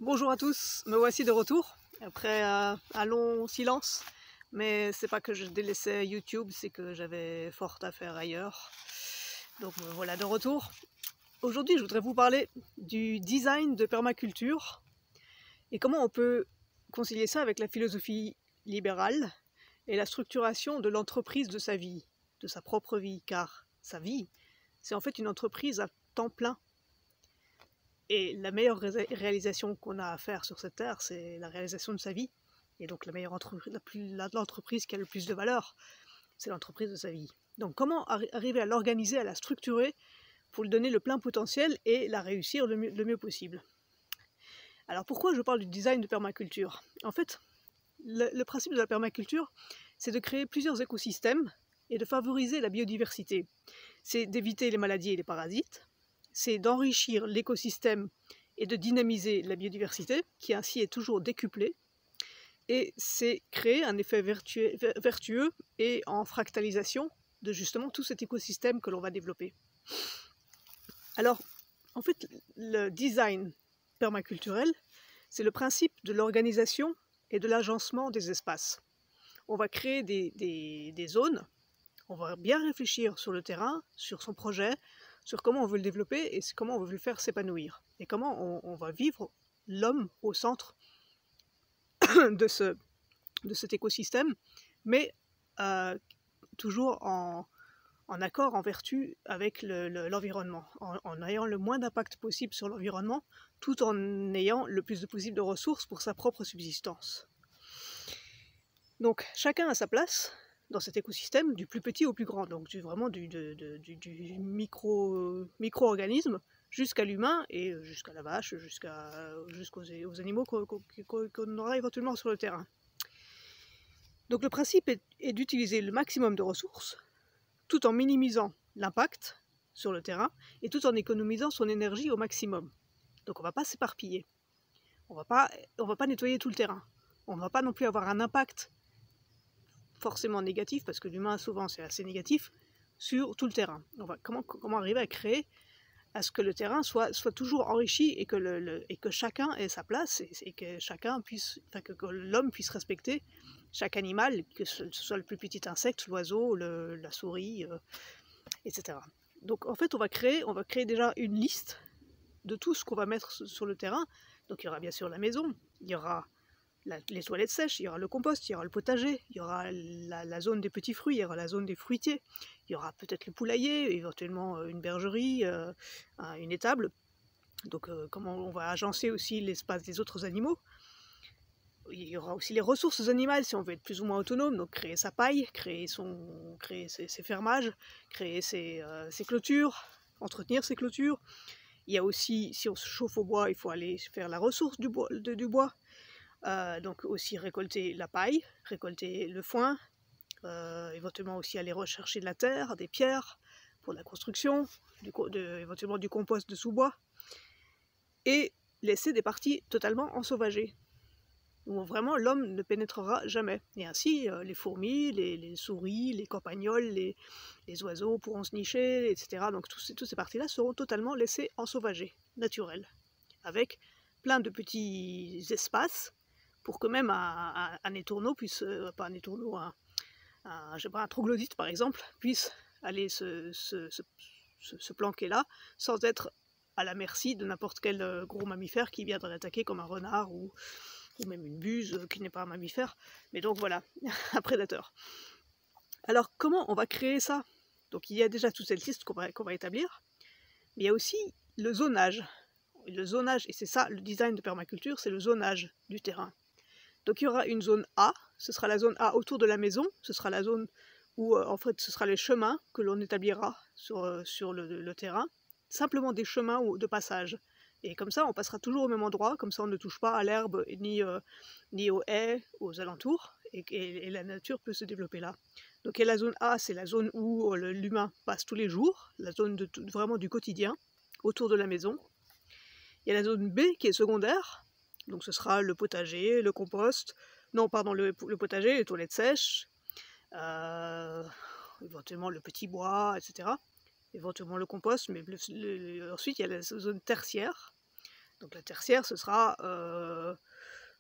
Bonjour à tous, me voici de retour après un long silence, mais c'est pas que je délaissais YouTube, c'est que j'avais fort à faire ailleurs. Donc me voilà de retour. Aujourd'hui, je voudrais vous parler du design de permaculture et comment on peut concilier ça avec la philosophie libérale et la structuration de l'entreprise de sa vie, de sa propre vie, car sa vie, c'est en fait une entreprise à temps plein. Et la meilleure réalisation qu'on a à faire sur cette terre, c'est la réalisation de sa vie. Et donc la meilleure entreprise, l'entreprise qui a le plus de valeur, c'est l'entreprise de sa vie. Donc comment arriver à l'organiser, à la structurer pour lui donner le plein potentiel et la réussir le mieux possible. Alors pourquoi je parle du design de permaculture? En fait, le principe de la permaculture, c'est de créer plusieurs écosystèmes et de favoriser la biodiversité. C'est d'éviter les maladies et les parasites, c'est d'enrichir l'écosystème et de dynamiser la biodiversité, qui ainsi est toujours décuplée, et c'est créer un effet vertueux et en fractalisation de justement tout cet écosystème que l'on va développer. Alors, en fait, le design permaculturel, c'est le principe de l'organisation et de l'agencement des espaces. On va créer des zones, on va bien réfléchir sur le terrain, sur son projet, sur comment on veut le développer et comment on veut le faire s'épanouir. Et comment on va vivre l'homme au centre de cet écosystème, mais toujours en accord, en vertu avec l'environnement, en ayant le moins d'impact possible sur l'environnement, tout en ayant le plus possible de ressources pour sa propre subsistance. Donc chacun a sa place dans cet écosystème, du plus petit au plus grand, donc vraiment du micro-organisme jusqu'à l'humain et jusqu'à la vache, jusqu'aux animaux qu'on aura éventuellement sur le terrain. Donc le principe est d'utiliser le maximum de ressources, tout en minimisant l'impact sur le terrain et tout en économisant son énergie au maximum. Donc on ne va pas s'éparpiller, on va pas nettoyer tout le terrain, on ne va pas non plus avoir un impact forcément négatif, parce que l'humain souvent c'est assez négatif, sur tout le terrain. Comment arriver à créer à ce que le terrain soit toujours enrichi et que chacun ait sa place et que chacun puisse, que l'homme puisse respecter chaque animal, que ce soit le plus petit insecte, l'oiseau, la souris, etc. Donc en fait on va créer déjà une liste de tout ce qu'on va mettre sur le terrain. Donc il y aura bien sûr la maison, il y aura les toilettes sèches, il y aura le compost, il y aura le potager, il y aura la zone des petits fruits, il y aura la zone des fruitiers, il y aura peut-être le poulailler, éventuellement une bergerie, une étable. Donc comment on va agencer aussi l'espace des autres animaux. Il y aura aussi les ressources animales si on veut être plus ou moins autonome, donc créer sa paille, créer ses fermages, créer ses clôtures, entretenir ses clôtures. Il y a aussi, si on se chauffe au bois, il faut aller faire la ressource du bois. Donc aussi récolter la paille, récolter le foin, éventuellement aussi aller rechercher de la terre, des pierres pour la construction, éventuellement du compost de sous-bois, et laisser des parties totalement ensauvagées, où vraiment l'homme ne pénétrera jamais. Et ainsi, les fourmis, les souris, les campagnols, les oiseaux pourront se nicher, etc. Donc toutes ces parties-là seront totalement laissées ensauvagées, naturelles, avec plein de petits espaces pour que même un étourneau puisse, pas un étourneau, je sais pas, un troglodyte par exemple, puisse aller se planquer là, sans être à la merci de n'importe quel gros mammifère qui viendrait l'attaquer, comme un renard ou même une buse qui n'est pas un mammifère, mais donc voilà, un prédateur. Alors comment on va créer ça? Donc il y a déjà toute cette liste qu'on va établir, mais il y a aussi le zonage. Le zonage, et c'est ça le design de permaculture, c'est le zonage du terrain. Donc il y aura une zone A, ce sera la zone A autour de la maison, ce sera la zone où en fait ce sera les chemins que l'on établira sur le terrain, simplement des chemins de passage. Et comme ça on passera toujours au même endroit, comme ça on ne touche pas à l'herbe ni aux haies, aux alentours, et la nature peut se développer là. Donc et la zone A, c'est la zone où l'humain passe tous les jours, la zone vraiment du quotidien, autour de la maison. Il y a la zone B qui est secondaire, donc ce sera le potager, le compost, non pardon, le potager, les toilettes sèches, éventuellement le petit bois, etc. Éventuellement le compost, mais ensuite il y a la zone tertiaire, Donc la tertiaire, ce sera...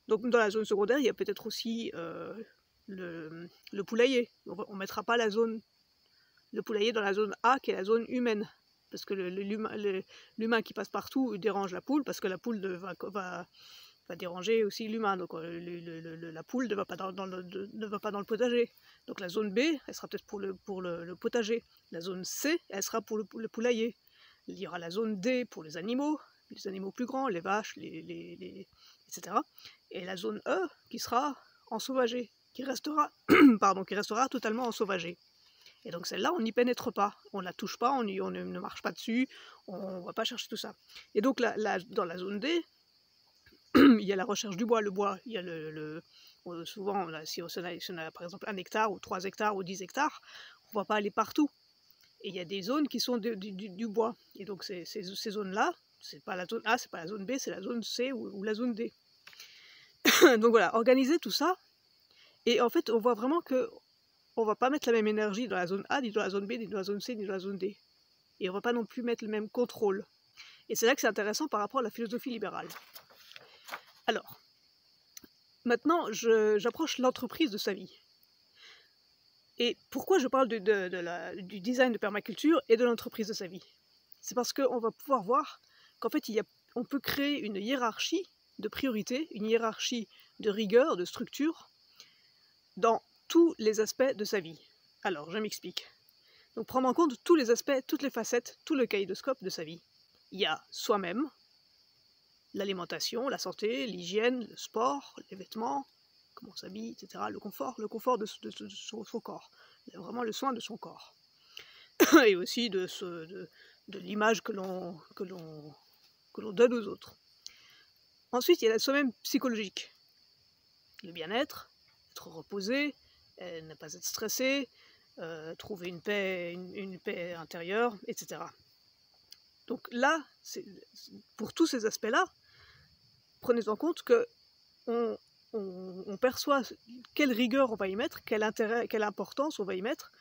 donc dans la zone secondaire, il y a peut-être aussi le poulailler. On ne mettra pas le poulailler dans la zone A, qui est la zone humaine. Parce que l'humain qui passe partout dérange la poule, parce que la poule va déranger aussi l'humain. Donc la poule ne va pas dans le potager. Donc la zone B, elle sera peut-être pour le potager. La zone C, elle sera pour le poulailler. Il y aura la zone D pour les animaux plus grands, les vaches, etc. Et la zone E qui sera ensauvagée, qui restera, qui restera totalement ensauvagée. Et donc celle-là, on n'y pénètre pas, on ne la touche pas, on ne marche pas dessus, on ne va pas chercher tout ça. Et donc dans la zone D, il y a la recherche du bois. Le bois, il y a souvent, si on a par exemple 1 hectare, ou 3 hectares, ou 10 hectares, on ne va pas aller partout. Et il y a des zones qui sont du bois. Et donc ces zones-là, c'est pas la zone A, c'est pas la zone B, c'est la zone C ou la zone D. Donc voilà, organiser tout ça. Et en fait, on voit vraiment que on va pas mettre la même énergie dans la zone A, ni dans la zone B, ni dans la zone C, ni dans la zone D. Et on va pas non plus mettre le même contrôle. Et c'est là que c'est intéressant par rapport à la philosophie libérale. Alors, maintenant, j'approche l'entreprise de sa vie. Et pourquoi je parle du design de permaculture et de l'entreprise de sa vie? C'est parce qu'on va pouvoir voir qu'en fait, on peut créer une hiérarchie de priorités, une hiérarchie de rigueur, de structure, dans tous les aspects de sa vie. Alors, je m'explique. Donc, prendre en compte tous les aspects, toutes les facettes, tout le kaléidoscope de sa vie. Il y a soi-même, l'alimentation, la santé, l'hygiène, le sport, les vêtements, comment on s'habille, etc. Le confort de son corps. Vraiment le soin de son corps. Et aussi de l'image que l'on donne aux autres. Ensuite, il y a le soi-même psychologique. Le bien-être, être reposé, ne pas être stressé, trouver une paix intérieure, etc. Donc là, pour tous ces aspects-là, prenez en compte que on perçoit quelle rigueur on va y mettre, quel intérêt, quelle importance on va y mettre,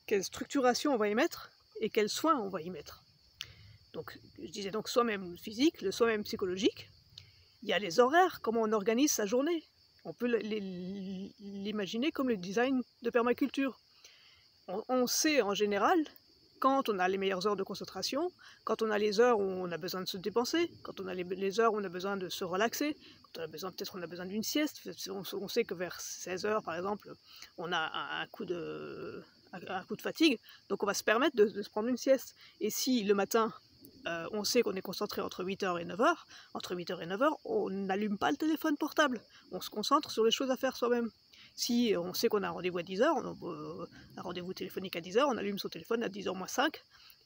quelle structuration on va y mettre et quels soins on va y mettre. Donc, je disais donc soi-même physique, le soi-même psychologique. Il y a les horaires, comment on organise sa journée. On peut l'imaginer comme le design de permaculture. On sait en général quand on a les meilleures heures de concentration, quand on a les heures où on a besoin de se dépenser, quand on a les heures où on a besoin de se relaxer, quand peut-être on a besoin d'une sieste. On sait que vers 16 heures, par exemple, on a un coup de fatigue, donc on va se permettre de se prendre une sieste. Et si le matin, on sait qu'on est concentré entre 8h et 9h, entre 8h et 9h, on n'allume pas le téléphone portable, on se concentre sur les choses à faire soi-même. Si on sait qu'on a un rendez-vous à 10h, un rendez-vous téléphonique à 10h, on allume son téléphone à 10h moins 5,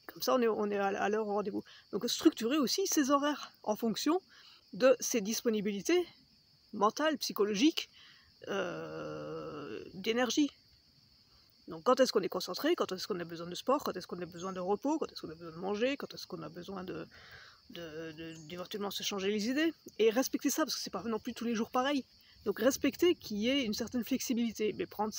comme ça on est à l'heure au rendez-vous. Donc structurer aussi ses horaires en fonction de ses disponibilités mentales, psychologiques, d'énergie. Donc quand est-ce qu'on est concentré, quand est-ce qu'on a besoin de sport, quand est-ce qu'on a besoin de repos, quand est-ce qu'on a besoin de manger, quand est-ce qu'on a besoin d'éventuellement se changer les idées. Et respecter ça, parce que c'est pas non plus tous les jours pareil. Donc respecter qu'il y ait une certaine flexibilité, mais prendre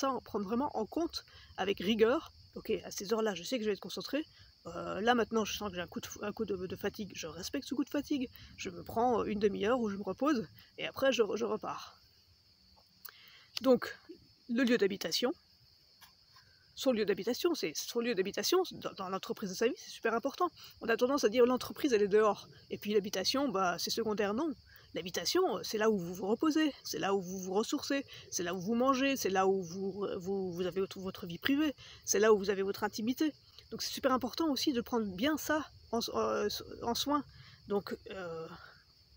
vraiment en compte avec rigueur. Ok, à ces heures-là, je sais que je vais être concentré. Là maintenant, je sens que j'ai un coup de fatigue. Je respecte ce coup de fatigue. Je me prends une demi-heure où je me repose, et après je repars. Donc, le lieu d'habitation. Son lieu d'habitation, dans l'entreprise de sa vie, c'est super important. On a tendance à dire l'entreprise, elle est dehors. Et puis l'habitation, c'est secondaire, non. L'habitation, c'est là où vous vous reposez, c'est là où vous vous ressourcez, c'est là où vous mangez, c'est là où vous avez votre vie privée, c'est là où vous avez votre intimité. Donc c'est super important aussi de prendre bien ça en soin. Donc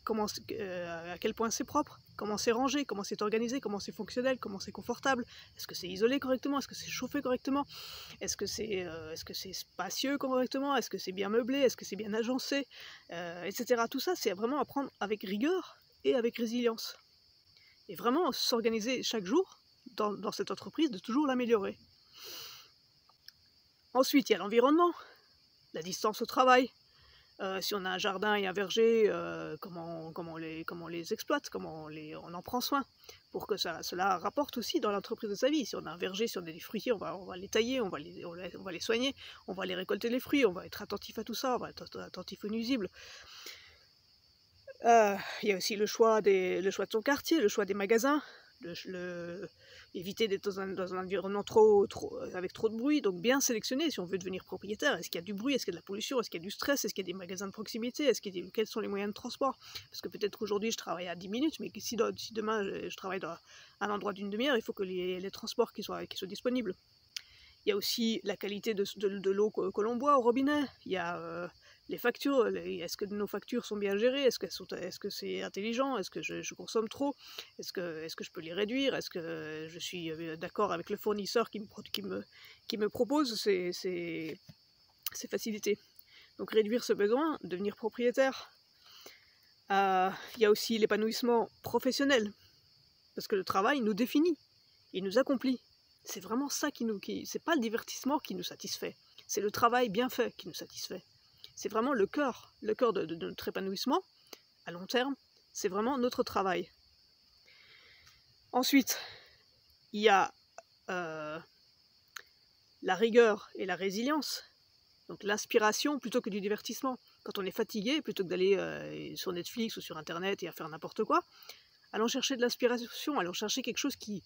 à quel point c'est propre, comment c'est rangé, comment c'est organisé, comment c'est fonctionnel, comment c'est confortable, est-ce que c'est isolé correctement, est-ce que c'est chauffé correctement, est-ce que c'est spacieux correctement, est-ce que c'est bien meublé, est-ce que c'est bien agencé, etc. Tout ça, c'est vraiment à prendre avec rigueur et avec résilience. Et vraiment s'organiser chaque jour dans cette entreprise, de toujours l'améliorer. Ensuite, il y a l'environnement, la distance au travail. Si on a un jardin et un verger, comment on les exploite, on en prend soin, pour que cela rapporte aussi dans l'entreprise de sa vie. Si on a un verger, si on a des fruitiers, on va les tailler, on va les soigner, on va les récolter les fruits, on va être attentif à tout ça, on va être attentif aux nuisibles. Il y a aussi le choix de son quartier, le choix des magasins, éviter d'être dans un environnement avec trop de bruit, donc bien sélectionner si on veut devenir propriétaire. Est-ce qu'il y a du bruit, est-ce qu'il y a de la pollution, est-ce qu'il y a du stress, est-ce qu'il y a des magasins de proximité, quels sont les moyens de transport? Parce que peut-être qu'aujourd'hui je travaille à 10 minutes, mais si demain je travaille à un endroit d'une demi-heure, il faut que les transports qui soient disponibles. Il y a aussi la qualité de l'eau que l'on boit au robinet. Il y a les factures. Est-ce que nos factures sont bien gérées? Est-ce que c'est intelligent? Est-ce que je consomme trop? Est-ce que je peux les réduire? Est-ce que je suis d'accord avec le fournisseur qui me propose ces facilités? Donc réduire ce besoin, devenir propriétaire. Il y a aussi l'épanouissement professionnel. Parce que le travail nous définit, il nous accomplit. C'est vraiment ça c'est pas le divertissement qui nous satisfait, c'est le travail bien fait qui nous satisfait. C'est vraiment le cœur de notre épanouissement, à long terme, c'est vraiment notre travail. Ensuite, il y a la rigueur et la résilience, donc l'inspiration plutôt que du divertissement. Quand on est fatigué, plutôt que d'aller sur Netflix ou sur Internet et à faire n'importe quoi, allons chercher de l'inspiration, allons chercher quelque chose qui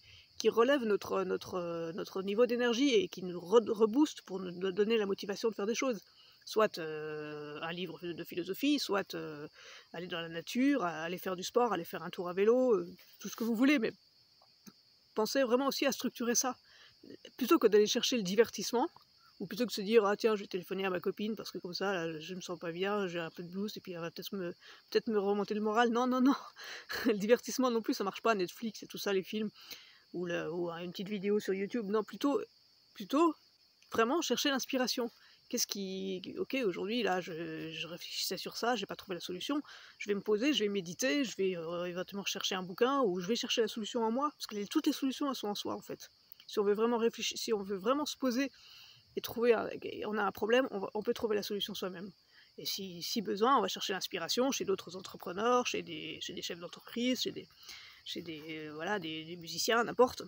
relève notre niveau d'énergie et qui nous rebooste pour nous donner la motivation de faire des choses. Soit un livre de philosophie, soit aller dans la nature, aller faire du sport, aller faire un tour à vélo, tout ce que vous voulez, mais pensez vraiment aussi à structurer ça. Plutôt que d'aller chercher le divertissement, ou plutôt que de se dire « Ah tiens, je vais téléphoner à ma copine parce que comme ça, là, je me sens pas bien, j'ai un peu de blues et puis elle va peut-être me remonter le moral. » Non, non, non. Le divertissement non plus, ça marche pas. Netflix et tout ça, les films, ou une petite vidéo sur YouTube. Non, plutôt vraiment chercher l'inspiration. Ok, aujourd'hui, là, je réfléchissais sur ça, j'ai pas trouvé la solution. Je vais me poser, je vais méditer, je vais éventuellement chercher un bouquin, ou je vais chercher la solution en moi. Parce que toutes les solutions, elles sont en soi, en fait. Si on veut vraiment réfléchir, si on veut vraiment se poser et on a un problème, on peut trouver la solution soi-même. Et si besoin, on va chercher l'inspiration chez d'autres entrepreneurs, chez des chefs d'entreprise, chez des musiciens, n'importe.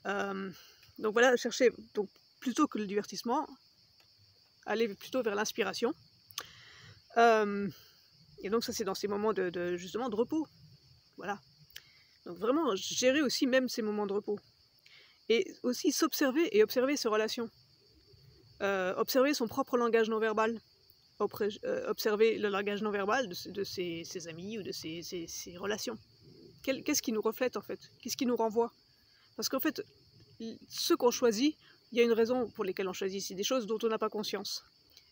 Donc voilà, chercher, donc, plutôt que le divertissement, aller plutôt vers l'inspiration. Et donc ça, c'est dans ces moments justement de repos. Voilà. Donc vraiment, gérer aussi même ces moments de repos. Et aussi s'observer et observer ses relations. Observer son propre langage non verbal. Observer le langage non verbal de ses amis ou de ses relations. Qu'est-ce qui nous reflète en fait? Qu'est-ce qui nous renvoie? Parce qu'en fait, ce qu'on choisit, il y a une raison pour laquelle on choisit. C'est des choses dont on n'a pas conscience.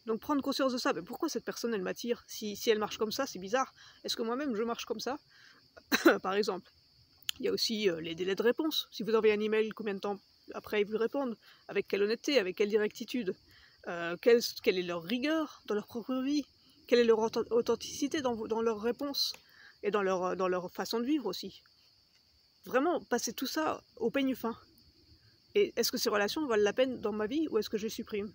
Donc prendre conscience de ça, mais pourquoi cette personne elle m'attire? Si elle marche comme ça, c'est bizarre. Est-ce que moi-même je marche comme ça? Par exemple. Il y a aussi les délais de réponse. Si vous envoyez un email, combien de temps après ils vous répondent? Avec quelle honnêteté? Avec quelle directitude? Quelle est leur rigueur dans leur propre vie? Quelle est leur authenticité dans leurs réponses? Et dans leur façon de vivre aussi. Vraiment, passer tout ça au peigne fin. Et est-ce que ces relations valent la peine dans ma vie ou est-ce que je les supprime?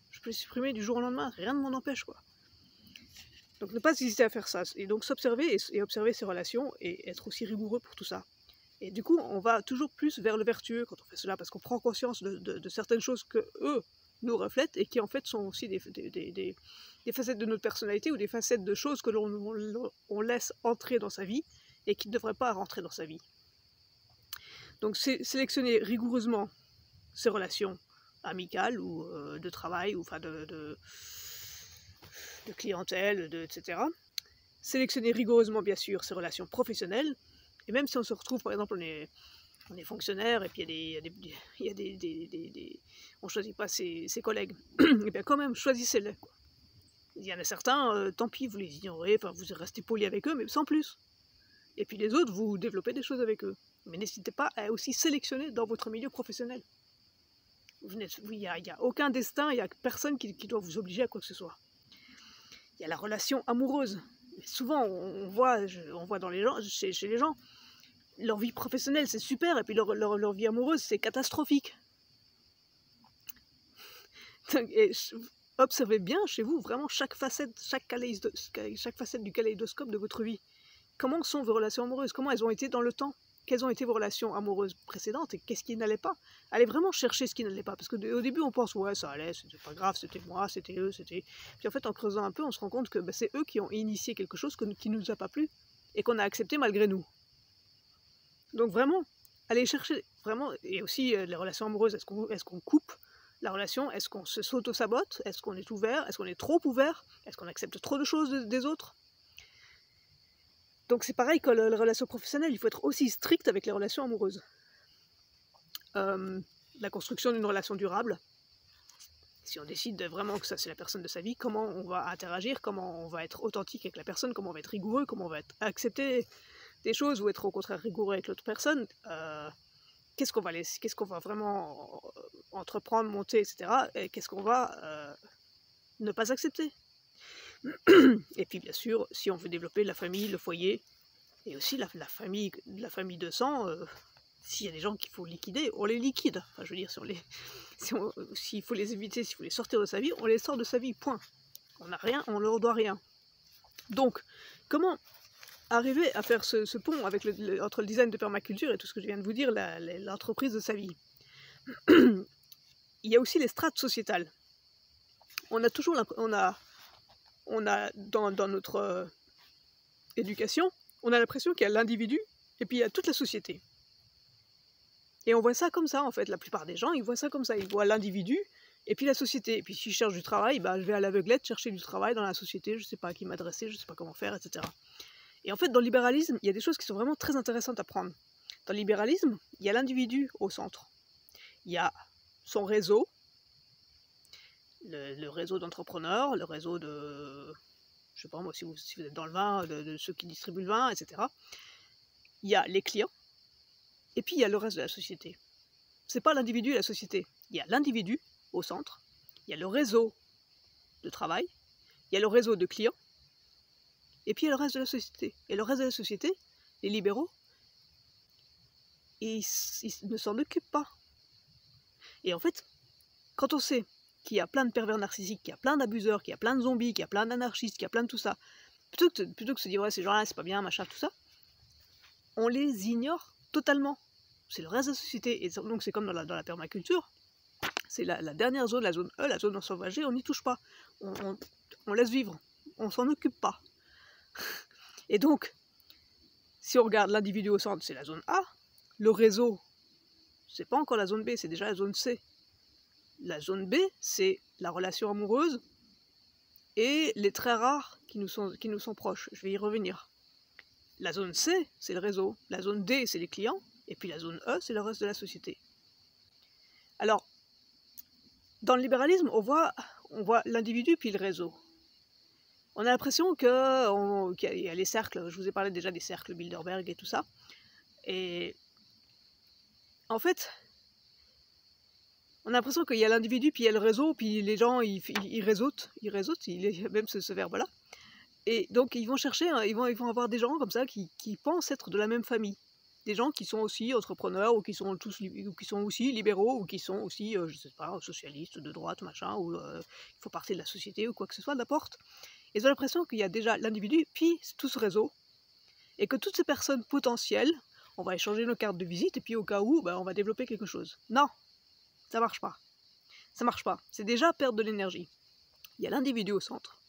Je peux les supprimer du jour au lendemain, rien ne m'en empêche, quoi. Donc ne pas hésiter à faire ça, et donc s'observer et observer ses relations, et être aussi rigoureux pour tout ça. Et du coup, on va toujours plus vers le vertueux quand on fait cela, parce qu'on prend conscience de certaines choses que eux nous reflètent, et qui en fait sont aussi des facettes de notre personnalité, ou des facettes de choses que l'on laisse entrer dans sa vie, et qui ne devraient pas rentrer dans sa vie. Donc sélectionner rigoureusement ses relations amicales, ou de travail, ou enfin de clientèle, etc. Sélectionner rigoureusement, bien sûr, ses relations professionnelles. Et même si on se retrouve, par exemple, on est fonctionnaire, et puis on ne choisit pas ses collègues, et bien quand même, choisissez-les, quoi. Il y en a certains, tant pis, vous les ignorez, enfin, vous restez poli avec eux, mais sans plus. Et puis les autres, vous développez des choses avec eux. Mais n'hésitez pas à aussi sélectionner dans votre milieu professionnel. Il n'y a aucun destin, il n'y a personne qui doit vous obliger à quoi que ce soit. Il y a la relation amoureuse. Mais souvent, on voit dans les gens, chez les gens, leur vie professionnelle c'est super, et puis leur vie amoureuse c'est catastrophique. Et observez bien chez vous vraiment chaque facette du kaléidoscope de votre vie. Comment sont vos relations amoureuses? Comment elles ont été dans le temps? quelles ont été vos relations amoureuses précédentes et qu'est-ce qui n'allait pas. Allez vraiment chercher ce qui n'allait pas, parce qu'au début on pense ouais ça allait, c'était pas grave, c'était moi, c'était eux, c'était... Puis en fait en creusant un peu on se rend compte que c'est eux qui ont initié quelque chose qui ne nous a pas plu et qu'on a accepté malgré nous. Donc vraiment, allez chercher, vraiment, et aussi les relations amoureuses, est-ce qu'on coupe la relation, est-ce qu'on se s'auto-sabote, est-ce qu'on est ouvert, est-ce qu'on est trop ouvert, est-ce qu'on accepte trop de choses des autres. Donc c'est pareil que les relations professionnelles, il faut être aussi strict avec les relations amoureuses. La construction d'une relation durable, si on décide vraiment que ça c'est la personne de sa vie, comment on va interagir, comment on va être authentique avec la personne, comment on va être rigoureux, comment on va accepter des choses ou être au contraire rigoureux avec l'autre personne, qu'est-ce qu'on va vraiment entreprendre, monter, etc. Et qu'est-ce qu'on va ne pas accepter. Et puis bien sûr, si on veut développer la famille, le foyer, et aussi la famille de sang, s'il y a des gens qu'il faut liquider, on les liquide. Enfin, je veux dire, s'il faut les éviter, s'il faut les sortir de sa vie, on les sort de sa vie, point. On n'a rien, on leur doit rien. Donc, comment arriver à faire ce pont avec entre le design de permaculture et tout ce que je viens de vous dire, l'entreprise de sa vie? Il y a aussi les strates sociétales. On a toujours dans notre éducation, on a l'impression qu'il y a l'individu et puis il y a toute la société. Et on voit ça comme ça, en fait. La plupart des gens, ils voient ça comme ça. Ils voient l'individu et puis la société. Et puis si je cherche du travail, je vais à l'aveuglette chercher du travail dans la société, je ne sais pas à qui m'adresser, je ne sais pas comment faire, etc. Et en fait, dans le libéralisme, il y a des choses qui sont vraiment très intéressantes à prendre. Dans le libéralisme, il y a l'individu au centre. Il y a son réseau, le réseau d'entrepreneurs, le réseau de... Je sais pas moi, si vous êtes dans le vin, de ceux qui distribuent le vin, etc. Il y a les clients, et puis il y a le reste de la société. C'est pas l'individu et la société. Il y a l'individu au centre, il y a le réseau de travail, il y a le réseau de clients, et puis il y a le reste de la société. Et le reste de la société, les libéraux, ils ne s'en occupent pas. Et en fait, quand on sait qu'il y a plein de pervers narcissiques, qu'il y a plein d'abuseurs, qu'il y a plein de zombies, qu'il y a plein d'anarchistes, qu'il y a plein de tout ça, plutôt que de se dire ouais ces gens-là c'est pas bien, machin, tout ça, on les ignore totalement. C'est le reste de la société. Et donc c'est comme dans la permaculture, c'est la dernière zone, la zone E, la zone ensauvagée, on n'y touche pas. On laisse vivre, on s'en occupe pas. Et donc, si on regarde l'individu au centre, c'est la zone A, le réseau, c'est pas encore la zone B, c'est déjà la zone C. La zone B, c'est la relation amoureuse et les traits rares qui nous sont proches. Je vais y revenir. La zone C, c'est le réseau. La zone D, c'est les clients. Et puis la zone E, c'est le reste de la société. Alors, dans le libéralisme, on voit l'individu puis le réseau. On a l'impression qu'il y a les cercles, je vous ai parlé déjà des cercles Bilderberg et tout ça. Et en fait, on a l'impression qu'il y a l'individu, puis il y a le réseau, puis les gens, ils réseautent, il y a même ce verbe-là. Et donc, ils vont chercher, ils vont avoir des gens comme ça qui pensent être de la même famille. Des gens qui sont aussi entrepreneurs, ou qui sont aussi libéraux, ou qui sont aussi, je sais pas, socialistes, de droite, machin, ou il faut partir de la société, ou quoi que ce soit, n'importe. Ils ont l'impression qu'il y a déjà l'individu, puis tout ce réseau, et que toutes ces personnes potentielles, on va échanger nos cartes de visite, et puis au cas où, on va développer quelque chose. Non, ça marche pas. Ça marche pas. C'est déjà perdre de l'énergie. Il y a l'individu au centre.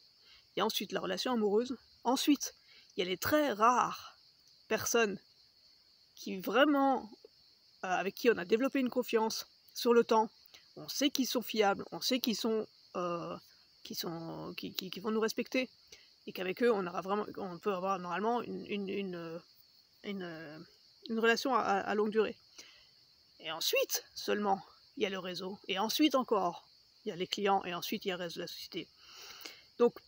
Il y a ensuite la relation amoureuse. Ensuite, il y a les très rares personnes qui vraiment, avec qui on a développé une confiance sur le temps. On sait qu'ils sont fiables, on sait qu'ils vont nous respecter, et qu'avec eux, on peut avoir normalement une relation à longue durée. Et ensuite, seulement, il y a le réseau. Et ensuite encore, il y a les clients, et ensuite il y a le reste de la société. Donc,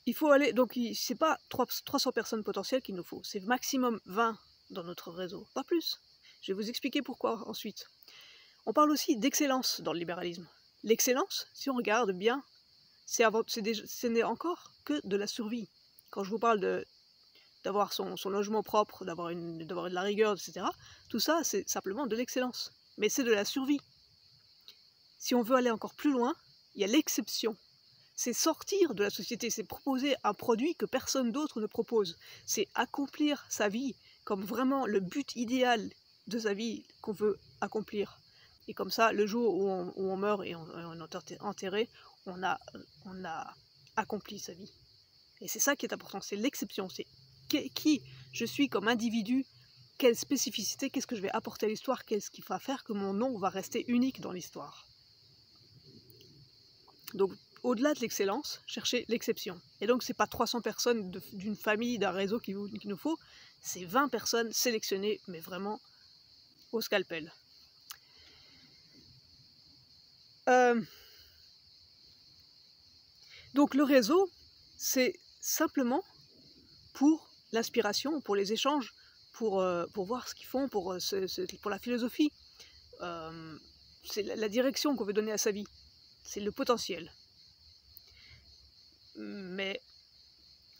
il faut aller, donc c'est pas 300 personnes potentielles qu'il nous faut, c'est maximum 20 dans notre réseau, pas plus. Je vais vous expliquer pourquoi ensuite. On parle aussi d'excellence dans le libéralisme. L'excellence, si on ce n'est encore que de la survie. Quand je vous parle d'avoir son logement propre, d'avoir de la rigueur, etc., tout ça, c'est simplement de l'excellence. Mais c'est de la survie. Si on veut aller encore plus loin, il y a l'exception. C'est sortir de la société, c'est proposer un produit que personne d'autre ne propose. C'est accomplir sa vie comme vraiment le but idéal de sa vie qu'on veut accomplir. Et comme ça, le jour où on meurt et on est enterré, on a accompli sa vie. Et c'est ça qui est important, c'est l'exception, c'est qui je suis comme individu, quelle spécificité, qu'est-ce que je vais apporter à l'histoire, qu'est-ce qui va faire que mon nom va rester unique dans l'histoire. Donc, au-delà de l'excellence, cherchez l'exception. Et donc, c'est pas 300 personnes d'une famille, d'un réseau qu'il nous faut, c'est 20 personnes sélectionnées, mais vraiment au scalpel. Donc, le réseau, c'est simplement pour l'inspiration, pour les échanges, pour voir ce qu'ils font, pour la philosophie. C'est la direction qu'on veut donner à sa vie. C'est le potentiel. Mais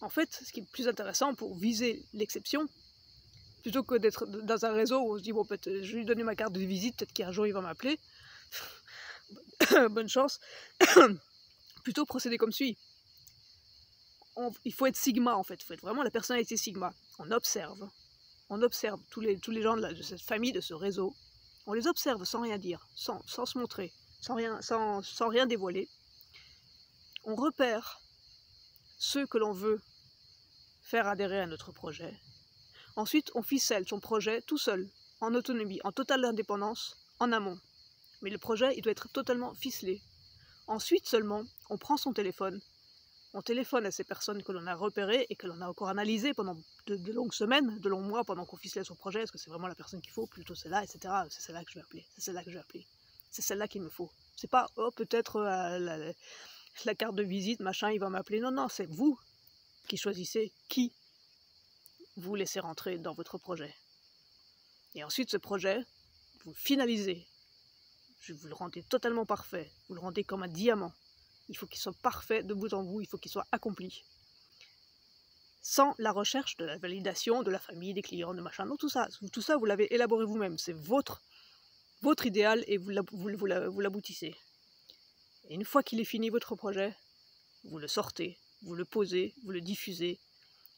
en fait, ce qui est le plus intéressant pour viser l'exception, plutôt que d'être dans un réseau où on se dit, bon, peut-être je vais lui donner ma carte de visite, peut-être qu'un jour il va m'appeler, bonne chance, plutôt procéder comme suit. Il faut être sigma en fait, il faut être vraiment la personnalité sigma. On observe tous les gens de cette famille, de ce réseau, on les observe sans rien dire, sans se montrer, sans rien dévoiler. On repère ceux que l'on veut faire adhérer à notre projet. Ensuite, on ficelle son projet tout seul, en autonomie, en totale indépendance, en amont. Mais le projet, il doit être totalement ficelé. Ensuite seulement, on prend son téléphone, on téléphone à ces personnes que l'on a repérées et que l'on a encore analysées pendant de longues semaines, de longs mois, pendant qu'on ficelait son projet. Est-ce que c'est vraiment la personne qu'il faut, plutôt celle-là, etc. C'est celle-là que je vais appeler, c'est celle-là que je vais appeler. C'est celle-là qu'il me faut. C'est pas, oh, peut-être la carte de visite, machin, il va m'appeler. Non, non, c'est vous qui choisissez qui vous laissez rentrer dans votre projet. Et ensuite, ce projet, vous le finalisez. Vous le rendez totalement parfait. Vous le rendez comme un diamant. Il faut qu'il soit parfait de bout en bout. Il faut qu'il soit accompli. Sans la recherche de la validation de la famille, des clients, de machin. Non, tout ça, vous l'avez élaboré vous-même. C'est votre idéal et vous l'aboutissez. Et une fois qu'il est fini, votre projet, vous le sortez, vous le posez, vous le diffusez.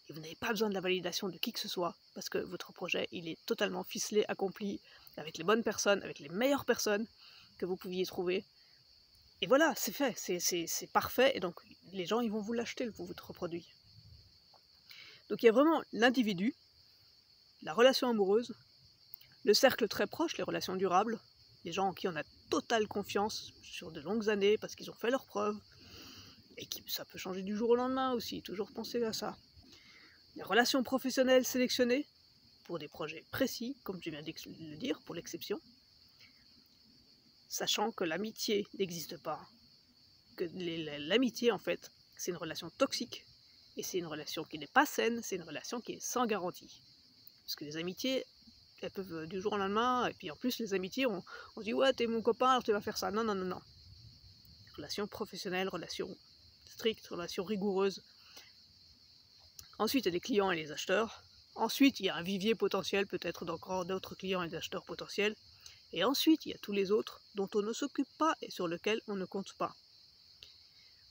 Et vous n'avez pas besoin de la validation de qui que ce soit, parce que votre projet, il est totalement ficelé, accompli, avec les bonnes personnes, avec les meilleures personnes que vous pouviez trouver. Et voilà, c'est fait, c'est parfait, et donc les gens, ils vont vous l'acheter, votre produit. Donc il y a vraiment l'individu, la relation amoureuse, le cercle très proche, les relations durables, les gens en qui on a totale confiance sur de longues années, parce qu'ils ont fait leurs preuves, et ça peut changer du jour au lendemain aussi, toujours penser à ça. Les relations professionnelles sélectionnées pour des projets précis, comme je viens de le dire, pour l'exception, sachant que l'amitié n'existe pas. Que l'amitié, en fait, c'est une relation toxique, et c'est une relation qui n'est pas saine, c'est une relation qui est sans garantie. Parce que les amitiés, elles peuvent du jour au lendemain, et puis en plus, les amitiés, on se dit « ouais, t'es mon copain, alors tu vas faire ça ». Non, non, non, non. Relation professionnelle, relation stricte, relation rigoureuse. Ensuite, il y a les clients et les acheteurs. Ensuite, il y a un vivier potentiel, peut-être d'encore d'autres clients et d'acheteurs potentiels. Et ensuite, il y a tous les autres dont on ne s'occupe pas et sur lesquels on ne compte pas.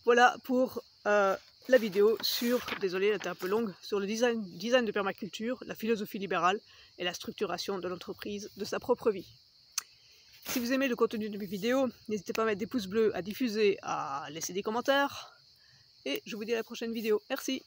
Voilà pour la vidéo sur, désolé, elle était un peu longue, sur le design de permaculture, la philosophie libérale et la structuration de l'entreprise de sa propre vie. Si vous aimez le contenu de mes vidéos, n'hésitez pas à mettre des pouces bleus, à diffuser, à laisser des commentaires. Et je vous dis à la prochaine vidéo. Merci!